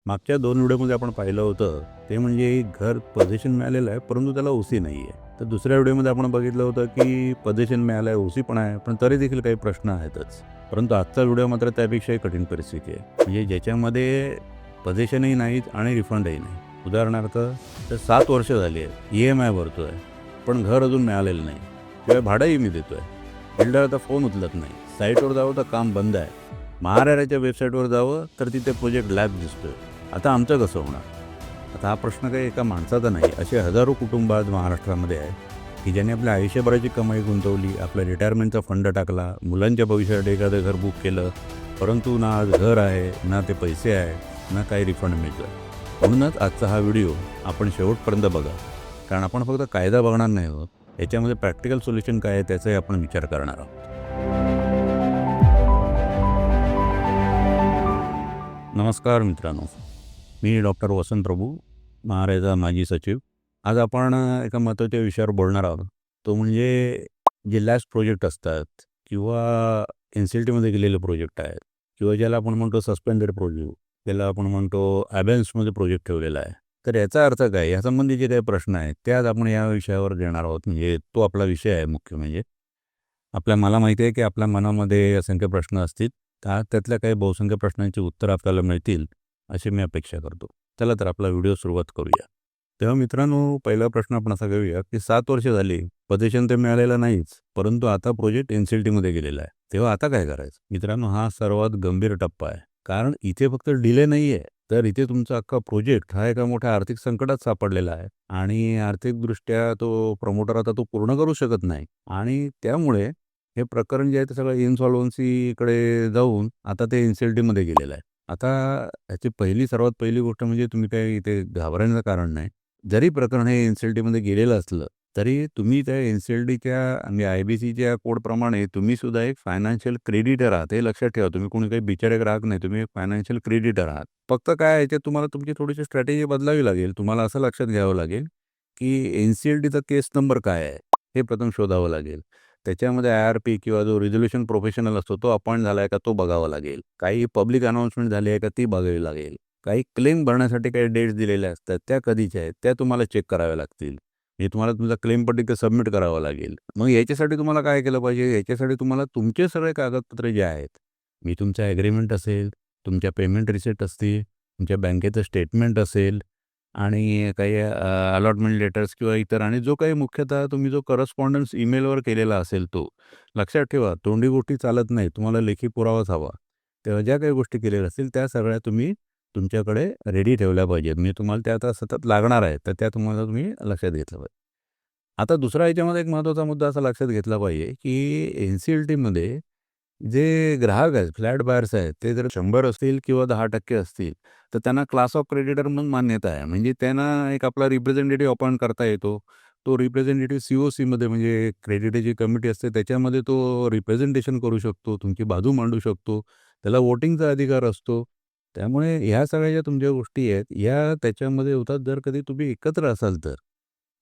मागच्या 2 व्हिडिओमध्ये आपण पाहिलं होतं ते म्हणजे घर पोझिशन मिळालेलं आहे, परंतु त्याला ओसी नाही आहे. तर दुसऱ्या व्हिडिओमध्ये आपण बघितलं होतं की पोझिशन मिळालं आहे, ओसी पण आहे, पण तरी देखील काही प्रश्न आहेतच. परंतु आजचा व्हिडिओ मात्र त्यापेक्षाही कठीण परिस्थिती आहे. म्हणजे ज्याच्यामध्ये पोझिशनही नाहीत आणि रिफंडही नाही. उदाहरणार्थ तर 7 वर्ष झाली आहेत, EMI भरतोय, पण घर अजून मिळालेलं नाही. शिवाय भाडंही मी देतोय. बिल्डरचा फोन उचलत नाही. साईटवर जावं तर काम बंद आहे. महाराष्ट्राच्या वेबसाईटवर जावं तर तिथे प्रोजेक्ट लॅब दिसतोय. आता आमचं कसं होणार? आता हा प्रश्न काही एका माणसाचा नाही, असे हजारो कुटुंब आज महाराष्ट्रामध्ये आहे की ज्यांनी आपल्या आयुष्यभराची कमाई गुंतवली, आपल्या रिटायरमेंटचा फंड टाकला, मुलांच्या भविष्यासाठी एखादं घर बुक केलं, परंतु ना आज घर आहे, ना ते पैसे आहे, ना काही रिफंड मिळतं. म्हणूनच आजचा हा व्हिडिओ आपण शेवटपर्यंत बघा, कारण आपण फक्त कायदा बघणार नाही आहोत, याच्यामध्ये प्रॅक्टिकल सोल्युशन काय आहे त्याचाही आपण विचार करणार आहोत. नमस्कार मित्रांनो, मी डॉक्टर वसंत प्रभू, महाराजा माजी सचिव. आज आपण एका महत्त्वाच्या विषयावर बोलणार आहोत. तो म्हणजे जे लॅस्ट प्रोजेक्ट असतात किंवा NCLTमध्ये गेलेले प्रोजेक्ट आहेत किंवा ज्याला आपण म्हणतो सस्पेंडेड प्रोजेक्ट, त्याला आपण म्हणतो अबेन्समध्ये प्रोजेक्ट ठेवलेला आहे. तर याचा अर्थ काय? यासंबंधी जे काही प्रश्न आहेत ते आज आपण या विषयावर घेणार आहोत. म्हणजे तो आपला विषय आहे मुख्य म्हणजे. मला माहिती आहे की आपल्या मनामध्ये असंख्य प्रश्न असतील. त्यातल्या काही बहुसंख्य प्रश्नांची उत्तरं आपल्याला मिळतील, अशी मी अपेक्षा करतो. चला तर आपला व्हिडिओ सुरुवात करूया. तेव्हा मित्रांनो, पहिला प्रश्न आपण असा घेऊया की 7 वर्ष झाली, पोझिशन तर मिळालेलं नाहीच, परंतु आता प्रोजेक्ट NCLTमध्ये गेलेला आहे. तेव्हा आता काय करायचं? मित्रांनो, हा सर्वात गंभीर टप्पा आहे. कारण इथे फक्त डिले नाही आहे, तर इथे तुमचा अख्खा प्रोजेक्ट हा एका मोठ्या आर्थिक संकटात सापडलेला आहे आणि आर्थिकदृष्ट्या तो प्रमोटर आता तो पूर्ण करू शकत नाही आणि त्यामुळे हे प्रकरण जे आहे ते सगळं इन्सॉल्व्हन्सीकडे जाऊन आता ते NCLTमध्ये गेलेलं आहे. आता याची सर्वात पहिली गोष्ट म्हणजे तुम्ही काही इथे घाबरण्याचं कारण नाही. जरी प्रकरण हे NCLTमध्ये गेलेलं असलं, तरी तुम्ही त्या NCLTच्या आणि IBCच्या कोडप्रमाणे तुम्ही सुद्धा एक फायनान्शियल क्रेडिटर आहात. हे लक्षात ठेवा. तुम्ही कोणी काही बिचारे ग्राहक नाही. तुम्ही एक फायनान्शियल क्रेडिटर आहात. फक्त काय याच्यात तुम्हाला तुमची थोडीशी स्ट्रॅटेजी बदलावी लागेल. तुम्हाला असं लक्षात घ्यावं लागेल, की NCLTचा केस नंबर काय आहे? हे प्रथम शोधावं लागेल. त्याच्यामध्ये IRP किंवा जो रिझोल्यूशन प्रोफेशनल असतो तो अपॉइंट झाला आहे का तो बघावा लागेल. काही पब्लिक अनाउन्समेंट झाली आहे का ती बघावी लागेल. काही क्लेम भरण्यासाठी काही डेट्स दिलेल्या असतात त्या कधीच्या आहेत त्या तुम्हाला चेक कराव्या लागतील. हे तुम्हाला तुमचा क्लेम पट्टी सबमिट करावा लागेल. मग याच्यासाठी तुम्हाला काय केलं पाहिजे? याच्यासाठी तुम्हाला तुमचे सगळे कागदपत्रे जे आहेत, मी तुमचा ॲग्रीमेंट असेल, तुमच्या पेमेंट रिसिप्ट असतील, तुमच्या बँकेचं स्टेटमेंट असेल आणि काही अलॉटमेंट लेटर्स किंवा इतर आणि जो काही मुख्यतः तुम्ही जो करस्पॉन्डन्स ईमेलवर केलेला असेल तो. लक्षात ठेवा, तोंडी गोष्टी चालत नाही. तुम्हाला लेखी पुरावाच हवा. तेव्हा ज्या काही गोष्टी केलेल्या असतील त्या सगळ्या तुम्ही तुमच्याकडे रेडी ठेवल्या पाहिजेत. म्हणजे तुम्हाला त्या आता सतत लागणार आहेत, तर त्या तुम्ही लक्षात घेतलं पाहिजे. आता दुसरा याच्यामध्ये एक महत्त्वाचा मुद्दा असा लक्षात घेतला पाहिजे, की NCLTमध्ये जे ग्राहक आहेत, फ्लॅट बायर्स आहेत, ते जर 100 असतील किंवा 10% असतील, तर त्यांना क्लास ऑफ क्रेडिटर म्हणून मान्यता आहे. म्हणजे त्यांना एक आपला रिप्रेझेंटेटिव्ह अपॉइंट करता येतो. तो रिप्रेझेंटेटिव्ह COCमध्ये म्हणजे क्रेडिटची कमिटी असते त्याच्यामध्ये तो रिप्रेझेंटेशन करू शकतो, तुमची बाजू मांडू शकतो. त्याला वोटिंगचा अधिकार असतो. त्यामुळे ह्या सगळ्या ज्या तुमच्या गोष्टी आहेत, या त्याच्यामध्ये होतात जर कधी तुम्ही एकत्र असाल तर.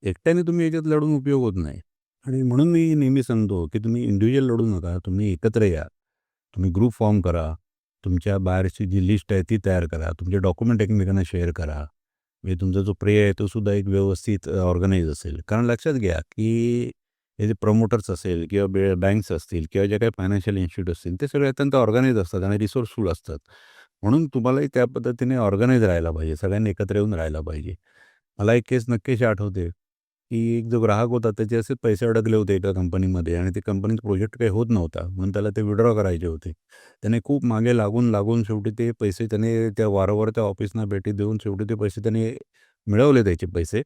एकट्याने तुम्ही याच्यात लढून उपयोग होत नाही. आणि म्हणून मी नेहमी सांगतो, की तुम्ही इंडिव्हिज्युअल लढू नका. तुम्ही एकत्र या. तुम्ही ग्रुप फॉर्म करा. तुमच्या बाहेरची जी लिस्ट आहे ती तयार करा. तुमचे डॉक्युमेंट एकमेकांना शेअर करा. म्हणजे तुमचा जो प्रे आहे तो सुद्धा एक व्यवस्थित ऑर्गनाइज असेल. कारण लक्षात घ्या, की हे जे प्रमोटर्स असेल किंवा बँक्स असतील किंवा ज्या काही फायनान्शियल इन्स्टिट्यूट असतील ते सगळे अत्यंत ऑर्गनाइज असतात आणि रिसोर्सफुल असतात. म्हणून तुम्हालाही त्या पद्धतीने ऑर्गनाइज राहायला पाहिजे. सगळ्यांनी एकत्र येऊन राहायला पाहिजे. मला एक केस नक्कीच आठवते, की एक जो ग्राहक होता त्याचे असे पैसे अडकले होते एका कंपनीमध्ये आणि ते कंपनीचा प्रोजेक्ट काही होत नव्हता. म्हणून त्याला ते विथड्रॉ करायचे होते. त्याने खूप मागे लागून शेवटी ते पैसे त्याने त्या वारंवार त्या ऑफिसना भेटी देऊन शेवटी ते पैसे त्याने मिळवले त्याचे पैसे.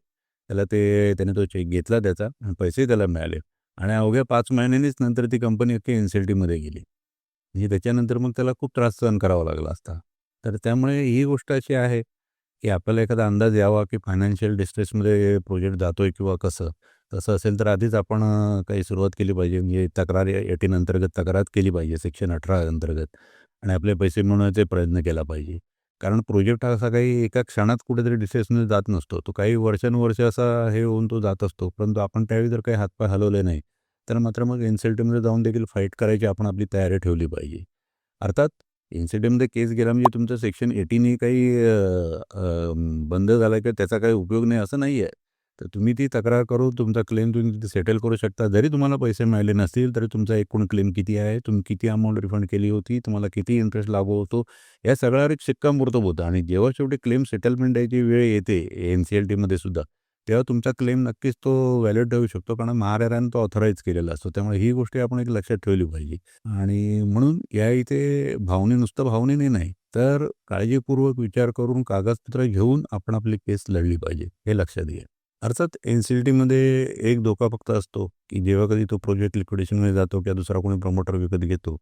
त्याने तो चेक घेतला त्याचा आणि पैसेही त्याला मिळाले आणि अवघ्या 5 महिन्यांनीच नंतर ती कंपनी अख्खी NCLTमध्ये गेली. म्हणजे त्याच्यानंतर मग त्याला खूप त्रास सहन करावा लागला असता. तर त्यामुळे ही गोष्ट अशी आहे, की आपल्याला एखादा अंदाज यावा, की फायनान्शियल डिस्ट्रेसमध्ये प्रोजेक्ट जातोय किंवा कसं. तसं असेल तर आधीच आपण काही सुरुवात केली पाहिजे. म्हणजे तक्रार 18 अंतर्गत तक्रार केली पाहिजे, सेक्शन 18 अंतर्गत आणि आपले पैसे मिळवण्याचा प्रयत्न केला पाहिजे. कारण प्रोजेक्ट हा असा काही एका क्षणात कुठेतरी डिस्ट्रेसमध्ये जात नसतो. तो काही वर्षानुवर्ष असा हे होऊन तो जात असतो. परंतु आपण त्यावेळी जर काही हातपाय हलवले नाही, तर मात्र मग NCLTमध्ये जाऊन देखील फाईट करायची आपण आपली तयारी ठेवली पाहिजे. अर्थात एन-सी-टीमध्ये केस गेला म्हणजे तुमचं सेक्शन 18 काही बंद झाला किंवा त्याचा काही उपयोग नाही असं नाही आहे. तर तुम्ही ती तक्रार करून तुमचा क्लेम तुम्ही तिथे सेटल करू शकता. जरी तुम्हाला पैसे मिळाले नसतील तरी तुमचा एकूण क्लेम किती आहे, तुम्ही किती अमाउंट रिफंड केली होती, तुम्हाला किती इंटरेस्ट लागू होतो, या सगळ्यावर एक शिक्कामोर्तब होतं. आणि जेव्हा शेवटी क्लेम सेटलमेंट द्यायची वेळ येते एन-सी-एल-टीमध्ये सुद्धा, तेव्हा तुमचा क्लेम नक्कीच तो व्हॅलिड ठेवू शकतो, कारण महाराजांनी तो ऑथराईज केलेला असतो. त्यामुळे ही गोष्ट आपण एक लक्षात ठेवली पाहिजे. आणि म्हणून या इथे नुसतं भावनेने नाही, तर काळजीपूर्वक विचार करून कागदपत्र घेऊन आपण आपली केस लढली पाहिजे, हे लक्षात घ्या. अर्थात एन-सी-एल-टीमध्ये एक धोका फक्त असतो, की जेव्हा कधी तो प्रोजेक्ट लिक्विडेशनमध्ये जातो किंवा दुसरा कोणी प्रमोटर विकत घेतो,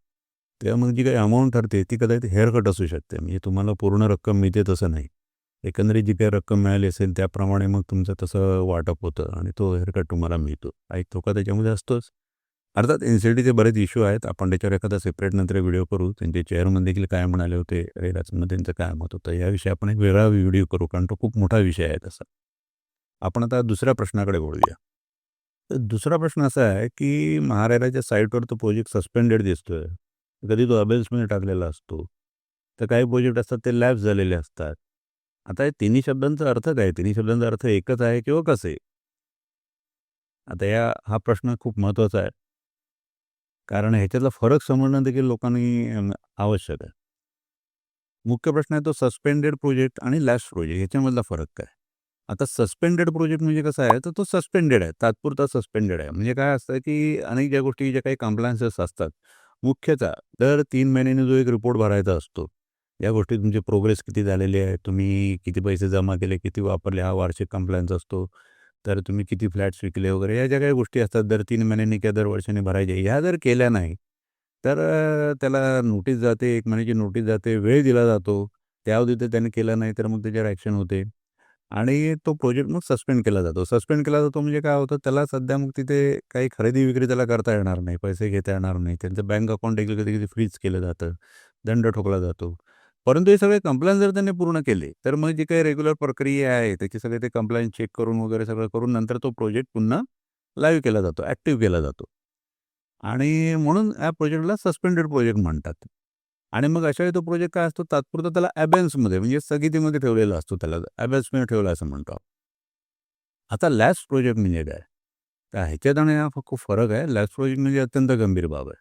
तेव्हा मग जी काही अमाउंट ठरते ती कदाचित हेअरकट असू शकते. म्हणजे तुम्हाला पूर्ण रक्कम मिळते तसं नाही. एकंदरीत जी काही रक्कम मिळाली असेल त्याप्रमाणे मग तुमचं तसं वाटप होतं आणि तो हेअरकट तुम्हाला मिळतो. एक धोका त्याच्यामध्ये असतोच. अर्थात एन-सी-एल-टीचे बरेच इश्यू आहेत. आपण त्याच्यावर एखादा सेपरेट नंतर व्हिडिओ करू. त्यांचे चेअरमन देखील काय म्हणाले होते, रेरामध्ये त्यांचं काय मत होतं, याविषयी आपण एक वेगळा व्हिडिओ करू, कारण तो खूप मोठा विषय आहे तसा. आपण आता दुसऱ्या प्रश्नाकडे वळूया. तर दुसरा प्रश्न असा आहे, की महारेराच्या साईटवर तो प्रोजेक्ट सस्पेंडेड दिसतोय. कधी तो अबेन्समध्ये टाकलेला असतो. तर काही प्रोजेक्ट असतात ते लॅप्स झालेले असतात. आता या तिन्ही शब्दांचा अर्थ काय? तिन्ही शब्दांचा अर्थ एकच आहे किंवा कसे? आता हा प्रश्न खूप महत्त्वाचा आहे. कारण ह्याच्यातला फरक समजणं देखील लोकांनी आवश्यक आहे. मुख्य प्रश्न आहे तो सस्पेंडेड प्रोजेक्ट आणि लॅप्स प्रोजेक्ट ह्याच्यामधला फरक काय? आता सस्पेंडेड प्रोजेक्ट म्हणजे कसा आहे, तर तो सस्पेंडेड आहे, तात्पुरता सस्पेंडेड आहे. म्हणजे काय असतं, की अनेक ज्या गोष्टी ज्या काही कंप्लायन्सेस असतात, मुख्यतः दर 3 महिन्यांनी जो एक रिपोर्ट भरायचा असतो. या गोष्टी तुमची प्रोग्रेस किती झालेली आहे, तुम्ही किती पैसे जमा केले, किती वापरले, हा वार्षिक कंप्लायन्स असतो. तर तुम्ही किती फ्लॅट्स विकले वगैरे, या ज्या काही गोष्टी असतात दर 3 महिन्यांनी किंवा दर वर्षांनी भरायच्या. ह्या जर केल्या नाही, तर त्याला नोटीस जाते, 1 महिन्याची नोटीस जाते, वेळ दिला जातो. त्या अवधीत त्याने केलं नाही, तर मग त्याच्यावर ॲक्शन होते. आणि तो प्रोजेक्ट मग सस्पेंड केला जातो. सस्पेंड केला जातो म्हणजे काय होतं, त्याला सध्या मग तिथे काही खरेदी-विक्री त्याला करता येणार नाही, पैसे घेता येणार नाही. त्यांचं बँक अकाउंट देखील कधी-कधी फ्रीज केलं जातं, दंड ठोकला जातो. परंतु हे सगळे कंप्लायन्स जर त्यांनी पूर्ण केले, तर मग जी काही रेग्युलर प्रक्रिया आहे, त्याचे सगळे ते कंप्लायन्स चेक करून वगैरे सगळं करून नंतर तो प्रोजेक्ट पुन्हा लाईव्ह केला जातो, ॲक्टिव्ह केला जातो. आणि म्हणून या प्रोजेक्टला सस्पेंडेड प्रोजेक्ट म्हणतात. आणि मग अशा वेळी तो प्रोजेक्ट काय असतो, तात्पुरता त्याला अबेन्समध्ये म्हणजे स्थगितीमध्ये ठेवलेला असतो, त्याला अबेन्समध्ये ठेवला असं म्हणतो. आता लॅप्स प्रोजेक्ट म्हणजे काय? तर ह्याच्यात आणि हा खूप फरक आहे. लॅप्स प्रोजेक्ट म्हणजे अत्यंत गंभीर बाब आहे.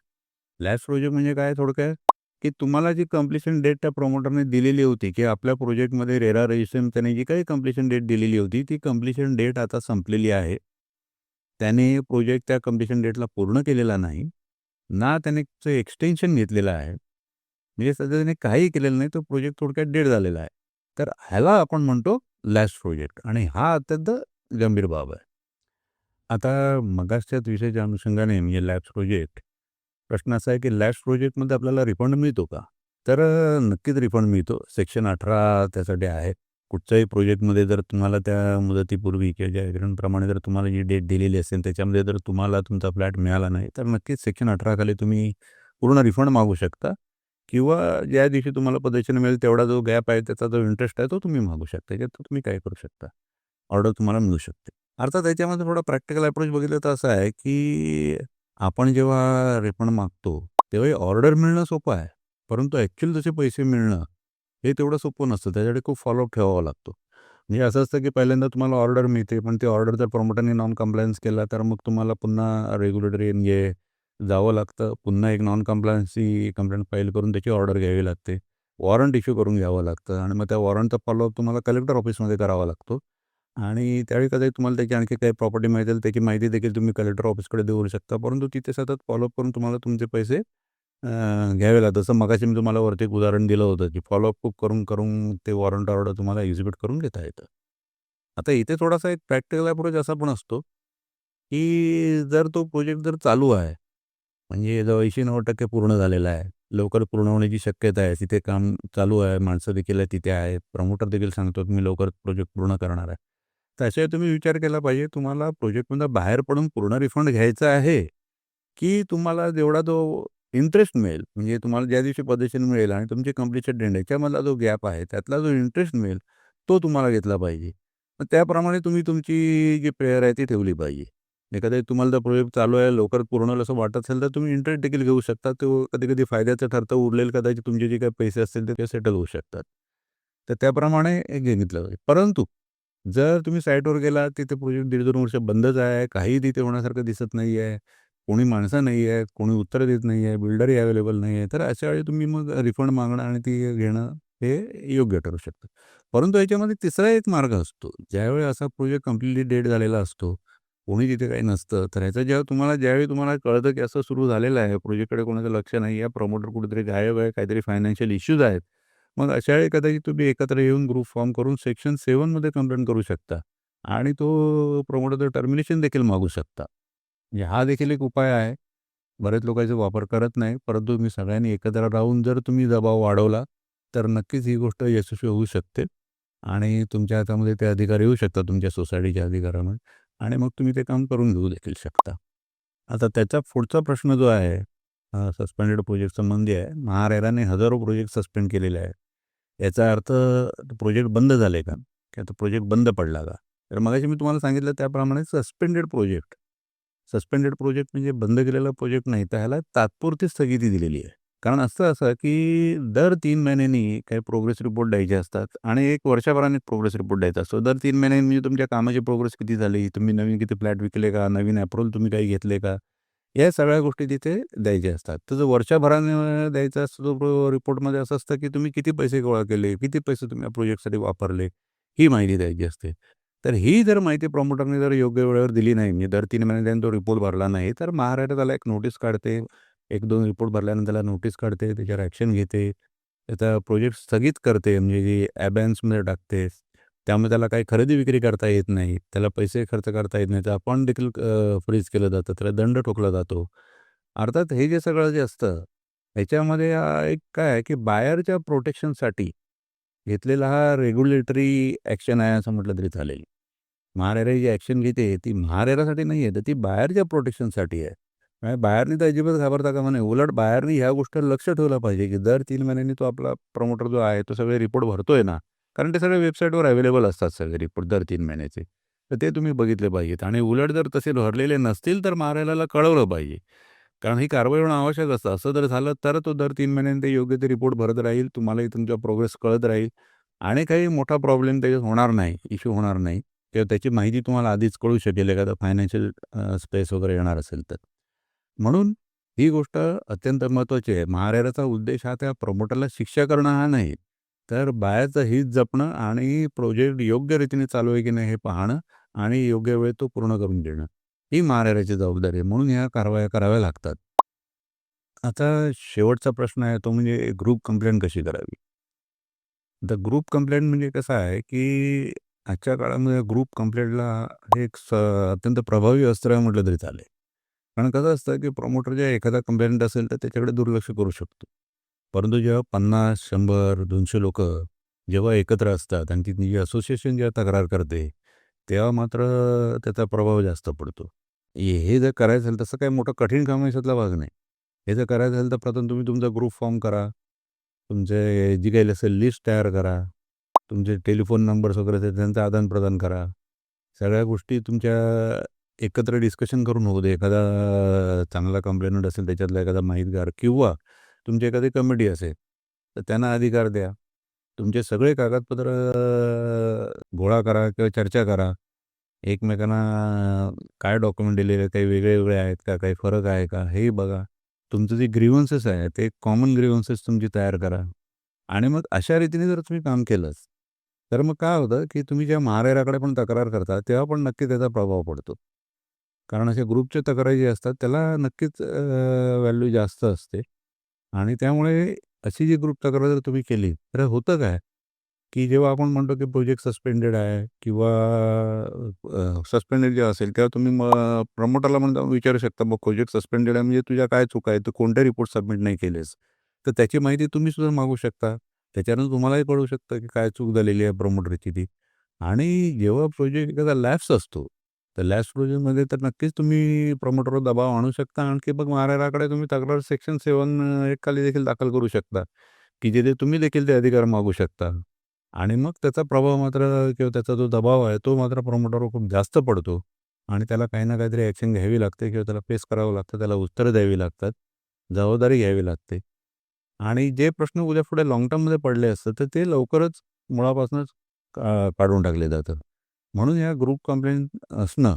लॅप्स प्रोजेक्ट म्हणजे काय थोडक्यात, की तुम्हाला जी कंप्लीशन डेट त्या प्रमोटरने दिलेली होती, की आपल्या प्रोजेक्टमध्ये रेरा रजिस्ट्रेशन त्याने जी काही कंप्लीशन डेट दिलेली होती, ती कंप्लीशन डेट आता संपलेली आहे. त्याने प्रोजेक्ट त्या कंप्लीशन डेटला पूर्ण केलेला नाही. ना त्याने एक्सटेन्शन घेतलेलं आहे. म्हणजे सध्या त्याने काहीही केलेलं नाही. तो प्रोजेक्ट थोडक्यात डेड झालेला आहे. तर ह्याला आपण म्हणतो लॅप्स प्रोजेक्ट आणि हा अत्यंत गंभीर बाब आहे. आता मगाचच्याच विषयाच्या अनुषंगाने म्हणजे लॅप्स प्रोजेक्ट, प्रश्न असा आहे की लॅप्स प्रोजेक्टमध्ये आपल्याला रिफंड मिळतो का? तर नक्कीच रिफंड मिळतो. सेक्शन 18 त्यासाठी आहे. कुठच्याही प्रोजेक्टमध्ये जर तुम्हाला त्या मुदतीपूर्वी किंवा ज्या एग्रीमेंटप्रमाणे जर तुम्हाला जी डेट दिलेली असेल, त्याच्यामध्ये जर तुम्हाला तुमचा फ्लॅट मिळाला नाही, तर नक्कीच सेक्शन 18 खाली तुम्ही पूर्ण रिफंड मागू शकता किंवा ज्या दिवशी तुम्हाला पद्धतीने मिळेल तेवढा जो गॅप आहे, त्याचा जो इंटरेस्ट आहे, तो तुम्ही मागू शकता. त्याच्यात तुम्ही काय करू शकता. ऑर्डर तुम्हाला मिळू शकते. अर्थात याच्यामध्ये थोडा प्रॅक्टिकल अप्रोच बघितलं तर असं आहे, की आपण जेव्हा रिफंड मागतो, तेव्हा ऑर्डर मिळणं सोपं आहे. परंतु ॲक्चुअली तसे पैसे मिळणं, हे तेवढं सोपं नसतं. त्याच्यासाठी खूप फॉलोअप ठेवावा लागतो. म्हणजे असं असतं, की पहिल्यांदा तुम्हाला ऑर्डर मिळते, पण ते ऑर्डर जर प्रमोटरने नॉन कम्प्लायन्स केला, तर मग तुम्हाला पुन्हा रेग्युलेटरी म्हणजे जावं लागतं. पुन्हा एक नॉन कम्प्लायन्सची कंप्लेंट फाईल करून त्याची ऑर्डर घ्यावी लागते. वॉरंट इश्यू करून घ्यावं लागतं आणि मग त्या वॉरंटचा फॉलोअप तुम्हाला कलेक्टर ऑफिसमध्ये करावा लागतो. आणि त्यावेळी कदाचित तुम्हाला त्याची आणखी काही प्रॉपर्टी माहिती असेल, त्याची माहिती देखील तुम्ही कलेक्टर ऑफिसकडे देऊ शकता. परंतु तिथे सतत फॉलोअप करून तुम्हाला तुमचे पैसे घ्यावे लागतात. जसं मगाशी मी तुम्हाला वरती एक उदाहरण दिलं होतं, की फॉलोअप खूप करून ते वॉरंट ऑर्डर तुम्हाला एक्झिक्यूट करून घेता येतं. आता इथे थोडासा एक प्रॅक्टिकल अप्रोच असा पण असतो, की जर तो प्रोजेक्ट जर चालू आहे, म्हणजे जवळ 80-90% पूर्ण झालेला आहे. लवकर पूर्ण होण्याची शक्यता आहे. तिथे काम चालू आहे, माणसं देखील तिथे आहेत. प्रमोटर देखील सांगतो, की मी लवकर प्रोजेक्ट पूर्ण करणार आहे. तर अशावेळी तुम्ही विचार केला पाहिजे, तुम्हाला प्रोजेक्टमधून बाहेर पडून पूर्ण रिफंड घ्यायचा आहे, की तुम्हाला जेवढा तो इंटरेस्ट मिळेल, म्हणजे तुम्हाला ज्या दिवशी पजेशन मिळेल आणि तुमची कंप्लीशन डेट याच्यामधला जो गॅप आहे, त्यातला जो इंटरेस्ट मिळेल, तो तुम्हाला घेतला पाहिजे. मग त्याप्रमाणे तुम्ही तुमची जी प्रेयर आहे ती ठेवली पाहिजे. एखादा तुम्हाला तो प्रोजेक्ट चालू आहे, लवकर पूर्ण होईल असं वाटत असेल, तर तुम्ही इंटरेस्ट देखील घेऊ शकता. तो कधी-कधी फायद्याचं ठरतं. उरलेले कदाचित तुमचे जे काही पैसे असतील ते सेटल होऊ शकतात. तर त्याप्रमाणे एक घेतलं पाहिजे. परंतु जर तुम्ही साईटवर गेलात, तिथे प्रोजेक्ट 1.5-2 वर्ष बंदच आहे, काहीही तिथे होण्यासारखं दिसत नाही आहे, कोणी माणसं नाही आहेत, कोणी उत्तरं देत नाही आहे, बिल्डरही अवेलेबल नाही आहे, तर अशा वेळी तुम्ही मग रिफंड मागणं आणि ती घेणं हे योग्य ठरू शकतं. परंतु याच्यामध्ये तिसरा एक मार्ग असतो. ज्यावेळी असा प्रोजेक्ट कंप्लीटली डेड झालेला असतो, कोणी तिथे काही नसतं, तर ह्याचं ज्यावेळी तुम्हाला कळतं की असं सुरू झालेलं आहे, प्रोजेक्टकडे कोणाचं लक्ष नाही आहे, प्रमोटर कुठेतरी गायब आहे, काहीतरी फायनान्शियल इश्यूज आहेत. मग अशा वेळी कदाचित तुम्ही एकत्र येऊन ग्रुप फॉर्म करून सेक्शन 7 मध्ये कंप्लेंट करू शकता आणि तो प्रमोटरचं टर्मिनेशन देखील मागू शकता. म्हणजे हा देखील एक उपाय आहे. बरेच लोक याचा वापर करत नाही. परंतु तुम्ही सगळ्यांनी एकत्र राहून जर तुम्ही दबाव वाढवला, तर नक्कीच ही गोष्ट यशस्वी होऊ शकते आणि तुमच्या हातामध्ये ते अधिकार येऊ शकतात तुमच्या सोसायटीच्या अधिकारामध्ये आणि मग तुम्ही ते काम करून घेऊ देखील शकता. आता त्याचा पुढचा प्रश्न जो आहे सस्पेंडेड प्रोजेक्ट संबंधी आहे. महारेराने हजारो प्रोजेक्ट सस्पेंड केलेले आहेत. याचा अर्थ प्रोजेक्ट बंद झाले का? की आता प्रोजेक्ट बंद पडला का? तर मगाशी मी तुम्हाला सांगितलं त्याप्रमाणे सस्पेंडेड प्रोजेक्ट. सस्पेंडेड प्रोजेक्ट म्हणजे बंद केलेला प्रोजेक्ट नाही, तर ह्याला तात्पुरती स्थगिती दिलेली आहे. कारण असं की दर 3 महिन्यांनी काही प्रोग्रेस रिपोर्ट द्यायचे असतात आणि 1 वर्षभराने प्रोग्रेस रिपोर्ट द्यायचा असतो. दर 3 महिन्यांनी म्हणजे तुमच्या कामाची प्रोग्रेस किती झाली, तुम्ही नवीन किती फ्लॅट विकले का, नवीन अप्रूव्हल तुम्ही काही घेतले का, या सगळ्या गोष्टी तिथे द्यायच्या असतात. तर जो वर्षभराने द्यायचा असतो तो रिपोर्टमध्ये असं असतं की तुम्ही किती पैसे गोळा केले, किती पैसे तुम्ही या प्रोजेक्टसाठी वापरले, ही माहिती द्यायची असते. तर ही जर माहिती प्रमोटरने जर योग्य वेळेवर दिली नाही, म्हणजे दर 3 महिन्याने त्याने तो रिपोर्ट भरला नाही, तर महाराष्ट्र त्याला एक नोटीस काढते. 1-2 रिपोर्ट भरल्यानंतर त्याला नोटीस काढते, त्याच्यावर ॲक्शन घेते. त्याचा प्रोजेक्ट स्थगित करते, म्हणजे जी अबॅन्समध्ये टाकते. त्यामुळे त्याला काही खरेदी विक्री करता येत नाही. त्याला पैसे खर्च करता येत नाही. तर अकाउंट देखील फ्रीज केलं जातं. त्याला दंड ठोकला जातो. अर्थात हे जे सगळं जे असतं, ह्याच्यामध्ये एक काय आहे, की बायरच्या प्रोटेक्शनसाठी घेतलेला हा रेग्युलेटरी ॲक्शन आहे असं म्हटलं तरी चालेल. महारेरा जी ॲक्शन घेते ती महारेरासाठी नाही आहे, तर ती बायरच्या प्रोटेक्शनसाठी आहे. म्हणजे बायरनी तर अजिबात घाबरता कामा नये. उलट बायरनी ह्या गोष्टीवर लक्ष ठेवलं पाहिजे, की दर 3 महिन्यांनी तो आपला प्रमोटर जो आहे, तो सगळे रिपोर्ट भरतोय ना. कारण ते सगळे वेबसाईटवर अवेलेबल असतात सगळे रिपोर्ट दर 3 महिन्याचे. तर ते तुम्ही बघितले पाहिजेत आणि उलट जर तसे भरलेले नसतील, तर महारेराला कळवलं पाहिजे. कारण ही कारवाई होणं आवश्यक असतं. असं जर झालं, तर तो दर 3 महिन्यांनी ते योग्य ते रिपोर्ट भरत राहील. तुम्हालाही तुमच्या प्रोग्रेस कळत राहील आणि काही मोठा प्रॉब्लेम त्याच्यात होणार नाही, इश्यू होणार नाही किंवा त्याची माहिती तुम्हाला आधीच कळू शकेल एखादा फायनान्शियल स्ट्रेस वगैरे येणार असेल तर. म्हणून ही गोष्ट अत्यंत महत्त्वाची आहे. महारेराचा उद्देश हा त्या प्रमोटरला शिक्षा करणं हा नाही, तर बायाचं हित जपणं आणि प्रोजेक्ट योग्य रीतीने चालू आहे की नाही हे पाहणं आणि योग्य वेळेत तो पूर्ण करून देणं. ही महारेराची जबाबदारी आहे. म्हणून ह्या कारवाया कराव्या लागतात. आता शेवटचा प्रश्न आहे तो म्हणजे ग्रुप कंप्लेंट कशी करावी? आता ग्रुप कंप्लेंट म्हणजे कसं आहे, की आजच्या काळामध्ये ग्रुप कंप्लेंटला हे एक अत्यंत प्रभावी अस्त्र आहे म्हटलं तरी चालेल. कारण कसं असतं, की प्रमोटर जेव्हा एखादा कंप्लेंट असेल तर त्याच्याकडे दुर्लक्ष करू शकतो. परंतु जेव्हा 50, 100, 200 लोकं जेव्हा एकत्र असतात आणि ती जी असोसिएशन जेव्हा तक्रार करते, तेव्हा मात्र त्याचा प्रभाव जास्त पडतो. हे जर करायचं असेल तसं काही मोठं कठीण काम याच्यातला भाग नाही. हे जर करायचं असेल तर प्रथम तुम्ही तुमचा ग्रुप फॉर्म करा. तुमचे जी काही असेल लिस्ट तयार करा. तुमचे टेलिफोन नंबर्स वगैरे ते त्यांचं आदान-प्रदान करा. सगळ्या गोष्टी तुमच्या एकत्र डिस्कशन करून होऊ दे. एखादा चांगला कंप्लेनंट असेल त्याच्यातला एखादा माहितगार किंवा तुमची एखादी कमिटी असेल, तर त्यांना अधिकार द्या. तुमचे सगळे कागदपत्र गोळा करा किंवा चर्चा करा. एकमेकांना काय डॉक्युमेंट दिलेले आहेत, काही वेगळे-वेगळे आहेत का? काही फरक आहे का? हेही बघा. तुमचं जे ग्रीव्हन्सेस आहे, ते कॉमन ग्रीव्हन्सेस तुमची तयार करा. आणि मग अशा रीतीने जर तुम्ही काम केलंच, तर मग काय होतं, की तुम्ही जेव्हा महारेराकडे पण तक्रार करता, तेव्हा पण नक्की त्याचा प्रभाव पडतो. कारण अशा ग्रुपच्या तक्रारी ज्या असतात, त्याला नक्कीच व्हॅल्यू जास्त असते आणि त्यामुळे अशी जी ग्रुप तक्रार जर तुम्ही केली, तर होतं काय, की जेव्हा आपण म्हणतो, की प्रोजेक्ट सस्पेंडेड आहे किंवा सस्पेंडेड जेव्हा असेल, तेव्हा तुम्ही मग प्रमोटरला म्हणता विचारू शकता, "मग प्रोजेक्ट सस्पेंडेड आहे म्हणजे तुझ्या काय चुका आहेत? तू कोणते रिपोर्ट सबमिट नाही केलेस?" तर त्याची माहिती तुम्ही सुद्धा मागू शकता. त्याच्यानं तुम्हालाही कळू शकतं, की काय चूक झालेली आहे प्रमोटरची ती. आणि जेव्हा प्रोजेक्ट एखादा लॅप्स असतो, तर लॅप्स प्रोजेक्टमध्ये तर नक्कीच तुम्ही प्रमोटरवर दबाव आणू शकता. आणखी मग महाराष्ट्राकडे तुम्ही तक्रार सेक्शन 7 एक खाली देखील दाखल करू शकता, की जिथे तुम्ही देखील ते अधिकार मागू शकता. आणि मग त्याचा प्रभाव मात्र किंवा त्याचा जो दबाव आहे, तो मात्र प्रमोटरवर खूप जास्त पडतो आणि त्याला काही ना काहीतरी ॲक्शन घ्यावी लागते किंवा त्याला फेस करावं लागतं, त्याला उत्तरं द्यावी लागतात, जबाबदारी घ्यावी लागते. आणि जे प्रश्न उद्या-पुढे लाँग टर्ममध्ये पडले असतात, तर ते लवकरच मुळापासूनच काढून टाकले जातात. म्हणून या ग्रुप कंप्लेंट असणं,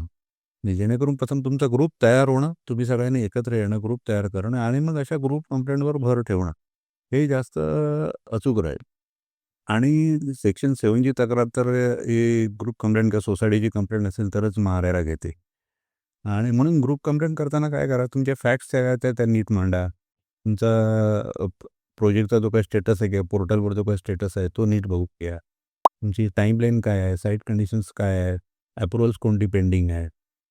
आणि जेणेकरून प्रथम तुमचा ग्रुप तयार होणं, तुम्ही सगळ्यांनी एकत्र येणं, ग्रुप तयार करणं आणि मग अशा ग्रुप कंप्लेंटवर भर ठेवणं, हे जास्त अचूक राहील. आणि सेक्शन 7ची तक्रार तर ही ग्रुप कंप्लेंट किंवा सोसायटीची कंप्लेंट असेल तरच मारायला घेते. आणि म्हणून ग्रुप कंप्लेंट करताना काय करा, तुमचे फॅक्ट्स काय आहेत त्या नीट मांडा. तुमचा प्रोजेक्टचा जो काही स्टेटस आहे किंवा पोर्टलवर जो काही स्टेटस आहे तो नीट बघून घ्या. तुमची टाईमलाईन काय आहे, साईट कंडिशन्स काय आहेत, अप्रूव्हल्स कोणती पेंडिंग आहे,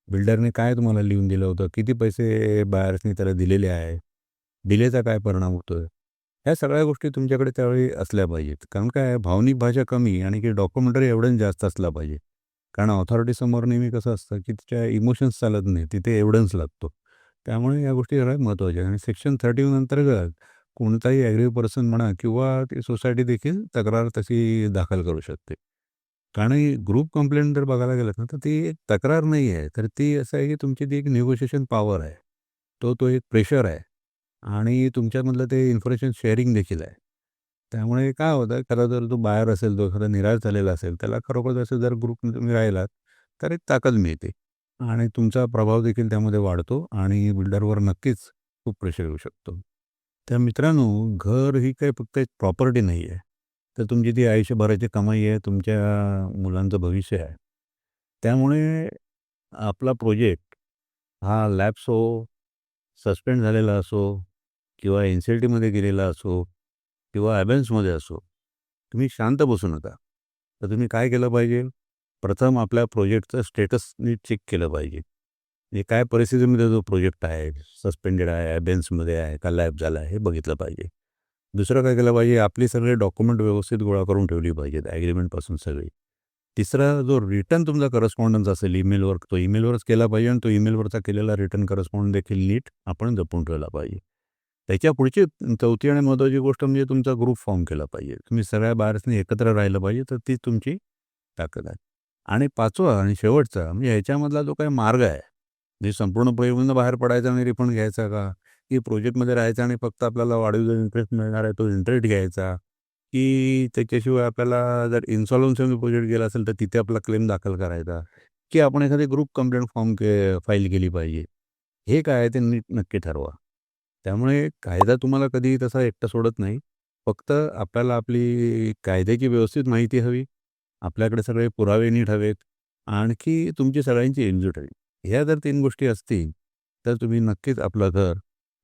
बिल्डरने काय तुम्हाला लिहून दिलं होतं, किती पैसे बायर्सनी त्याला दिलेले आहे, डिलेचा काय परिणाम होतो आहे. ह्या सगळ्या गोष्टी तुमच्याकडे त्यावेळी असल्या पाहिजेत. कारण काय आहे, भावनिक भाषा कमी आणि की डॉक्युमेंटरी एव्हिडन्स जास्त असला पाहिजे. कारण ऑथॉरिटीसमोर नेहमी कसं असतं, की तिच्या इमोशन्स चालत नाही, तिथे एव्हिडन्स लागतो. त्यामुळे या गोष्टी सगळ्यात महत्त्वाच्या आहेत. आणि सेक्शन 31 अंतर्गत कोणताही ॲग्री पर्सन म्हणा किंवा ती सोसायटी देखील तक्रार तशी दाखल करू शकते. कारण ही ग्रुप कंप्लेंट जर बघायला गेलं ना, तर ती एक तक्रार नाही आहे, तर ती असं आहे की तुमची ती एक निगोशिएशन पॉवर आहे. तो एक प्रेशर आहे आणि तुमच्यामधलं ते इन्फॉर्मेशन शेअरिंग देखील आहे. त्यामुळे काय होतं, एखादा जर तो बायर असेल, तो एखादा निराश झालेला असेल, त्याला खरोखर असं जर ग्रुपमध्ये तुम्ही राहिलात, तर एक ताकद मिळते आणि तुमचा प्रभाव देखील त्यामध्ये वाढतो आणि बिल्डरवर नक्कीच खूप प्रेशर येऊ शकतो. तर मित्रांनो, घर ही काही फक्त एक प्रॉपर्टी नाही आहे. तर तुमची ती आयुष्यभराची कमाई आहे, तुमच्या मुलांचं भविष्य आहे. त्यामुळे आपला प्रोजेक्ट हा लॅप्स हो, सस्पेंड झालेला असो किंवा एन-सी-एल-टीमध्ये गेलेला असो किंवा अबेन्समध्ये असो, तुम्ही शांत बसू नका. तर तुम्ही काय केलं पाहिजे? प्रथम आपल्या प्रोजेक्टचं स्टेटस नीट चेक केलं पाहिजे. म्हणजे काय परिस्थितीमध्ये जो प्रोजेक्ट आहे, सस्पेंडेड आहे, अबेन्समध्ये आहे, का लॅप झाला आहे, हे बघितलं पाहिजे. दुसरं काय केलं पाहिजे? आपली सगळे डॉक्युमेंट व्यवस्थित गोळा करून ठेवली पाहिजेत, ॲग्रीमेंटपासून सगळी. तिसरा जो रिटर्न तुमचा करस्पॉन्डन्स असेल ईमेलवर, तो ईमेलवरच केला पाहिजे आणि तो ईमेलवरचा केलेला रिटर्न करस्पॉन्डन्स देखील नीट आपण जपून ठेवला पाहिजे. त्याच्या पुढची चौथी आणि महत्त्वाची गोष्ट म्हणजे तुमचा ग्रुप फॉर्म केला पाहिजे. तुम्ही सगळ्या बायर्सनी एकत्र राहिलं पाहिजे, तर ती तुमची ताकद आहे. आणि 5वा आणि शेवटचा म्हणजे ह्याच्यामधला जो काही मार्ग आहे, म्हणजे संपूर्ण पैलूंना बाहेर पडायचा आणि रिफंड घ्यायचा का? की प्रोजेक्टमध्ये राहायचं आणि फक्त आपल्याला वाढीव जो इंटरेस्ट मिळणार आहे तो इंटरेस्ट घ्यायचा, की त्याच्याशिवाय आपल्याला जर इन्सॉल्व्हन्सीमध्ये प्रोजेक्ट गेला असेल तर तिथे आपला क्लेम दाखल करायचा, की आपण एखादी ग्रुप कंप्लेंट फॉर्म फाईल केली पाहिजे. हे काय आहे ते नीट नक्की ठरवा. त्यामुळे कायदा तुम्हाला कधीही तसा एकटा सोडत नाही. फक्त आपल्याला आपली कायद्याची व्यवस्थित माहिती हवी. आपल्याकडे सगळे पुरावे नीट हवेत. आणखी तुमची सगळ्यांची एकजूट हवी. ह्या जर 3 गोष्टी असतील, तर तुम्ही नक्कीच आपलं घर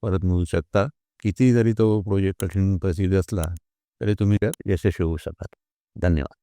परत मिळवू शकता. किती जरी तो प्रोजेक्ट कठीण परिस्थिती असला, तरी तुम्ही त्यात यशस्वी होऊ शकाल. धन्यवाद.